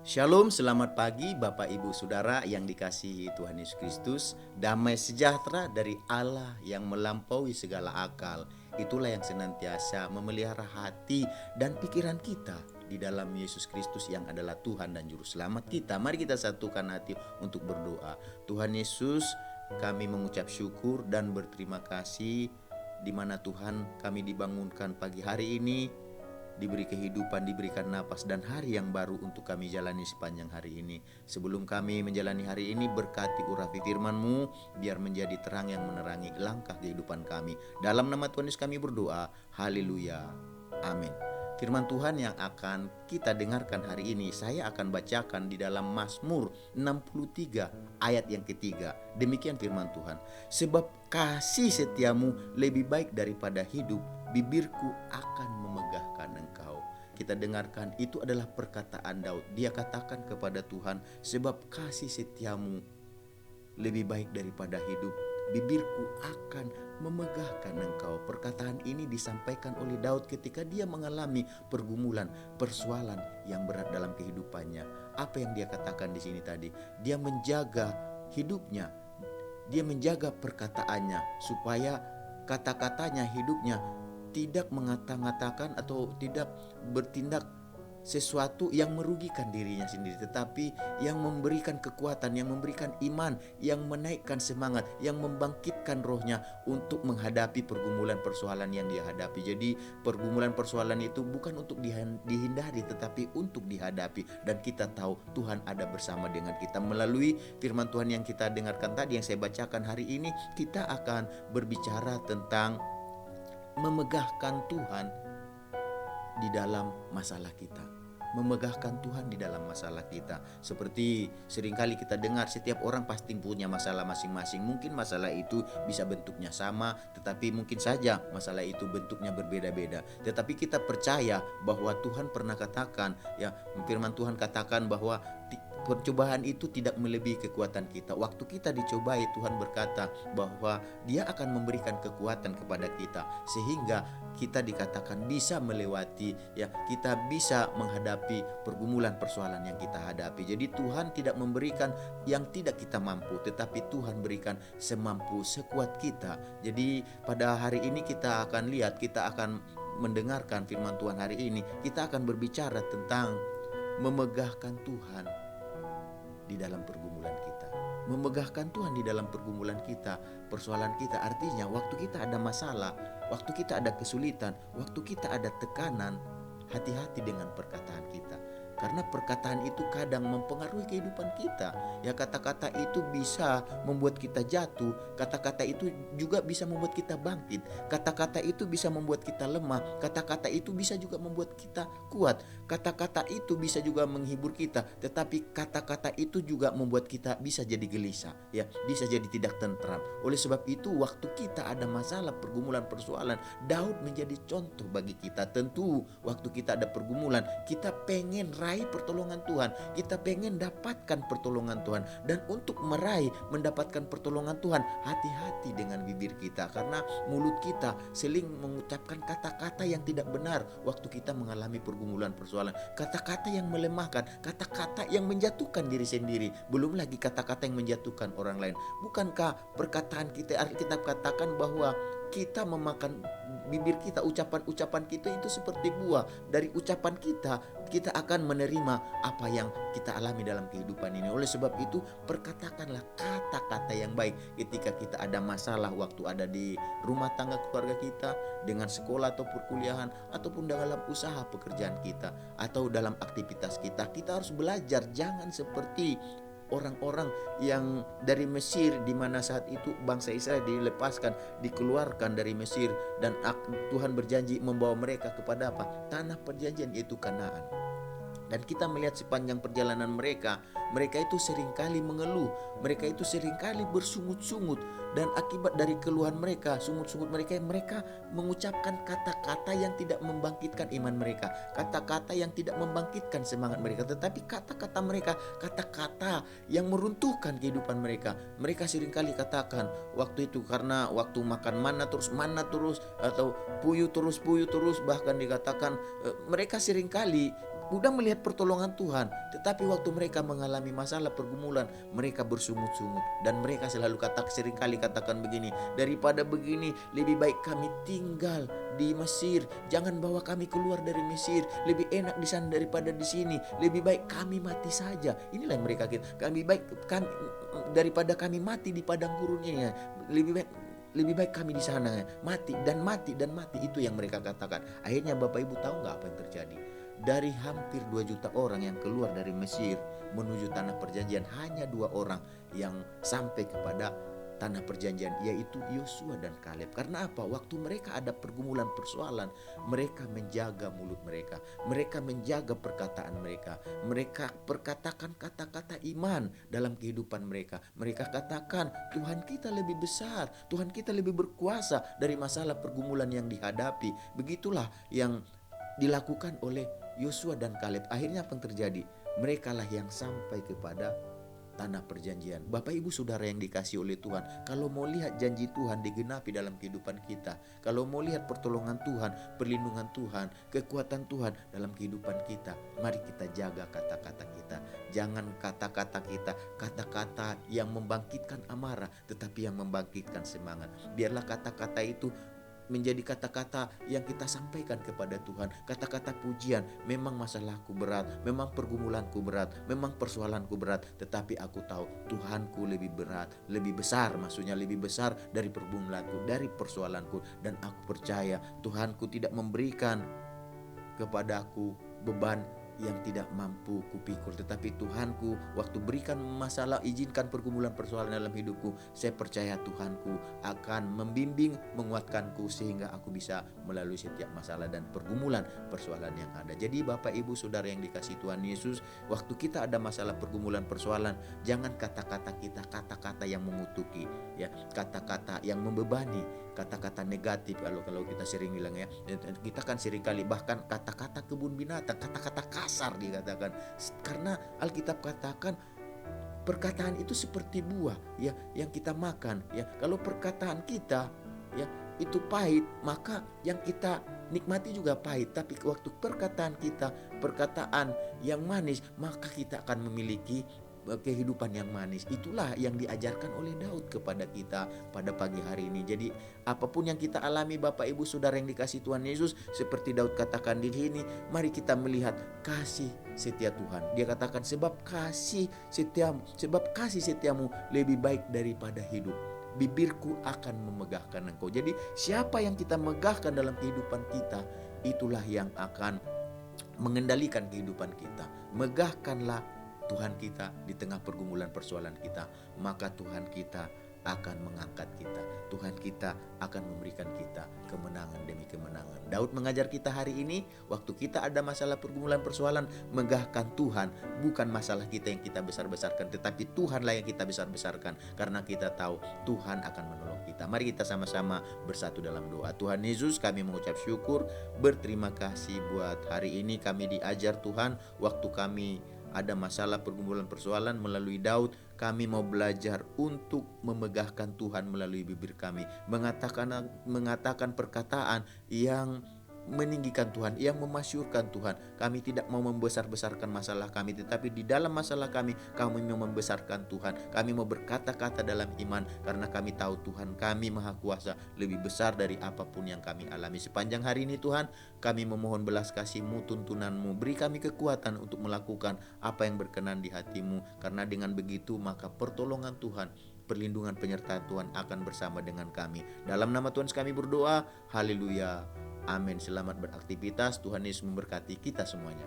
Shalom, selamat pagi Bapak Ibu Saudara yang dikasihi Tuhan Yesus Kristus. Damai sejahtera dari Allah yang melampaui segala akal. Itulah yang senantiasa memelihara hati dan pikiran kita di dalam Yesus Kristus yang adalah Tuhan dan Juru Selamat kita. Mari kita satukan hati untuk berdoa. Tuhan Yesus, kami mengucap syukur dan berterima kasih di mana Tuhan kami dibangunkan pagi hari ini, diberi kehidupan, diberikan napas dan hari yang baru untuk kami jalani sepanjang hari ini. Sebelum kami menjalani hari ini, berkati urapi firman-Mu, biar menjadi terang yang menerangi langkah kehidupan kami. Dalam nama Tuhan Yesus kami berdoa, haleluya, amin. Firman Tuhan yang akan kita dengarkan hari ini, saya akan bacakan di dalam Mazmur 63 ayat yang ketiga. Demikian firman Tuhan, sebab kasih setiamu lebih baik daripada hidup, bibirku akan memegahkan engkau. Kita dengarkan, itu adalah perkataan Daud. Dia katakan kepada Tuhan, sebab kasih setiamu lebih baik daripada hidup, bibirku akan memegahkan engkau. Perkataan ini disampaikan oleh Daud ketika dia mengalami pergumulan, persoalan yang berat dalam kehidupannya. Apa yang dia katakan di sini tadi? Dia menjaga hidupnya, dia menjaga perkataannya supaya kata-katanya, hidupnya tidak mengata-ngatakan atau tidak bertindak sesuatu yang merugikan dirinya sendiri, tetapi yang memberikan kekuatan, yang memberikan iman, yang menaikkan semangat, yang membangkitkan rohnya untuk menghadapi pergumulan persoalan yang dia hadapi. Jadi pergumulan persoalan itu bukan untuk dihindari, tetapi untuk dihadapi. Dan kita tahu Tuhan ada bersama dengan kita. Melalui firman Tuhan yang kita dengarkan tadi, yang saya bacakan hari ini, kita akan berbicara tentang memegahkan Tuhan di dalam masalah kita. Memegahkan Tuhan di dalam masalah kita. Seperti seringkali kita dengar, setiap orang pasti punya masalah masing-masing. Mungkin masalah itu bisa bentuknya sama, tetapi mungkin saja masalah itu bentuknya berbeda-beda. Tetapi kita percaya bahwa Tuhan pernah katakan, ya, firman Tuhan katakan bahwa percobaan itu tidak melebihi kekuatan kita. Waktu kita dicobai, Tuhan berkata bahwa Dia akan memberikan kekuatan kepada kita, sehingga kita dikatakan bisa melewati, ya, kita bisa menghadapi pergumulan persoalan yang kita hadapi. Jadi Tuhan tidak memberikan yang tidak kita mampu, tetapi Tuhan berikan semampu, sekuat kita. Jadi pada hari ini kita akan lihat, kita akan mendengarkan firman Tuhan hari ini. Kita akan berbicara tentang memegahkan Tuhan di dalam pergumulan kita. Memegahkan Tuhan di dalam pergumulan kita, persoalan kita. Artinya waktu kita ada masalah, waktu kita ada kesulitan, waktu kita ada tekanan, hati-hati dengan perkataan kita. Karena perkataan itu kadang mempengaruhi kehidupan kita. Ya, kata-kata itu bisa membuat kita jatuh. Kata-kata itu juga bisa membuat kita bangkit. Kata-kata itu bisa membuat kita lemah. Kata-kata itu bisa juga membuat kita kuat. Kata-kata itu bisa juga menghibur kita. Tetapi kata-kata itu juga membuat kita bisa jadi gelisah. Ya, bisa jadi tidak tentram. Oleh sebab itu, waktu kita ada masalah, pergumulan, persoalan, Daud menjadi contoh bagi kita. Tentu waktu kita ada pergumulan, kita pengen raih pertolongan Tuhan, kita pengen dapatkan pertolongan Tuhan. Dan untuk meraih, mendapatkan pertolongan Tuhan, hati-hati dengan bibir kita, karena mulut kita seling mengucapkan kata-kata yang tidak benar waktu kita mengalami pergumulan persoalan. Kata-kata yang melemahkan, kata-kata yang menjatuhkan diri sendiri, belum lagi kata-kata yang menjatuhkan orang lain. Bukankah perkataan kita, Alkitab katakan bahwa kita memakan bibir kita, ucapan-ucapan kita itu seperti buah. Dari ucapan kita akan menerima apa yang kita alami dalam kehidupan ini. Oleh sebab itu, perkatakanlah kata-kata yang baik ketika kita ada masalah, waktu ada di rumah tangga keluarga kita, dengan sekolah atau perkuliahan, ataupun dalam usaha pekerjaan kita, atau dalam aktivitas kita. Kita harus belajar, jangan seperti orang-orang yang dari Mesir, di mana saat itu bangsa Israel dilepaskan, dikeluarkan dari Mesir, dan Tuhan berjanji membawa mereka kepada apa? Tanah perjanjian, yaitu Kanaan. Dan kita melihat sepanjang perjalanan mereka itu seringkali mengeluh, mereka itu seringkali bersungut-sungut. Dan akibat dari keluhan mereka, sungut-sungut mereka mengucapkan kata-kata yang tidak membangkitkan iman mereka, kata-kata yang tidak membangkitkan semangat mereka, tetapi kata-kata mereka, kata-kata yang meruntuhkan kehidupan mereka. Mereka seringkali katakan waktu itu, karena waktu makan mana terus, atau puyuh terus, bahkan dikatakan mereka seringkali mudah melihat pertolongan Tuhan, tetapi waktu mereka mengalami masalah pergumulan, mereka bersungut-sungut dan mereka selalu seringkali katakan begini, daripada begini lebih baik kami tinggal di Mesir, jangan bawa kami keluar dari Mesir, lebih enak di sana daripada di sini, lebih baik kami mati saja. Inilah yang mereka kira, daripada kami mati di padang gurunnya, lebih baik kami di sana, mati dan mati dan mati. Itu yang mereka katakan. Akhirnya Bapak Ibu tahu nggak apa yang terjadi? Dari hampir 2 juta orang yang keluar dari Mesir menuju tanah perjanjian, hanya 2 orang yang sampai kepada tanah perjanjian, yaitu Yosua dan Kaleb. Karena apa? Waktu mereka ada pergumulan persoalan, mereka menjaga mulut mereka, mereka menjaga perkataan mereka, mereka perkatakan kata-kata iman dalam kehidupan mereka. Mereka katakan Tuhan kita lebih besar, Tuhan kita lebih berkuasa dari masalah pergumulan yang dihadapi. Begitulah yang dilakukan oleh Yosua dan Kaleb. Akhirnya apa yang terjadi? Mereka lah yang sampai kepada tanah perjanjian. Bapak Ibu Saudara yang dikasihi oleh Tuhan, kalau mau lihat janji Tuhan digenapi dalam kehidupan kita, kalau mau lihat pertolongan Tuhan, perlindungan Tuhan, kekuatan Tuhan dalam kehidupan kita, mari kita jaga kata-kata kita. Jangan kata-kata kita kata-kata yang membangkitkan amarah, tetapi yang membangkitkan semangat. Biarlah kata-kata itu menjadi kata-kata yang kita sampaikan kepada Tuhan, kata-kata pujian. Memang masalahku berat, memang pergumulanku berat, memang persoalanku berat, tetapi aku tahu Tuhanku lebih berat, lebih besar, maksudnya lebih besar dari pergumulanku, dari persoalanku. Dan aku percaya Tuhanku tidak memberikan kepadaku beban yang tidak mampu kupikul, tetapi Tuhanku waktu berikan masalah, izinkan pergumulan persoalan dalam hidupku, saya percaya Tuhanku akan membimbing, menguatkanku sehingga aku bisa melalui setiap masalah dan pergumulan persoalan yang ada. Jadi Bapak Ibu Saudara yang dikasihi Tuhan Yesus, waktu kita ada masalah pergumulan persoalan, jangan kata-kata kita kata-kata yang mengutuki, ya, kata-kata yang membebani, kata-kata negatif. Kalau kita sering bilang, ya, kita kan seringkali bahkan kata-kata kebun binatang, kata-kata kasar dikatakan, karena Alkitab katakan perkataan itu seperti buah, ya, yang kita makan, ya. Kalau perkataan kita, ya, itu pahit, maka yang kita nikmati juga pahit. Tapi waktu perkataan kita perkataan yang manis, maka kita akan memiliki kehidupan yang manis. Itulah yang diajarkan oleh Daud kepada kita pada pagi hari ini. Jadi apapun yang kita alami Bapak Ibu Saudara yang dikasihi Tuhan Yesus, seperti Daud katakan di sini, mari kita melihat kasih setia Tuhan. Dia katakan sebab kasih setiamu lebih baik daripada hidup, bibirku akan memegahkan engkau. Jadi siapa yang kita megahkan dalam kehidupan kita, itulah yang akan mengendalikan kehidupan kita. Megahkanlah Tuhan kita di tengah pergumulan persoalan kita, maka Tuhan kita akan mengangkat kita. Tuhan kita akan memberikan kita kemenangan demi kemenangan. Daud mengajar kita hari ini, waktu kita ada masalah pergumulan persoalan, megahkan Tuhan, bukan masalah kita yang kita besar-besarkan, tetapi Tuhanlah yang kita besar-besarkan, karena kita tahu Tuhan akan menolong kita. Mari kita sama-sama bersatu dalam doa. Tuhan Yesus, kami mengucap syukur, berterima kasih buat hari ini kami diajar Tuhan, waktu kami ada masalah pergumulan persoalan melalui Daud, kami mau belajar untuk memegahkan Tuhan melalui bibir kami, mengatakan perkataan yang meninggikan Tuhan, yang memasyurkan Tuhan. Kami tidak mau membesar-besarkan masalah kami, tetapi di dalam masalah kami mau membesarkan Tuhan. Kami mau berkata-kata dalam iman, karena kami tahu Tuhan kami maha kuasa, lebih besar dari apapun yang kami alami. Sepanjang hari ini Tuhan, kami memohon belas kasih-Mu, tuntunan-Mu, beri kami kekuatan untuk melakukan apa yang berkenan di hati-Mu, karena dengan begitu maka pertolongan Tuhan, perlindungan penyertaan Tuhan akan bersama dengan kami. Dalam nama Tuhan kami berdoa, haleluya, amin. Selamat beraktivitas, Tuhan Yesus memberkati kita semuanya.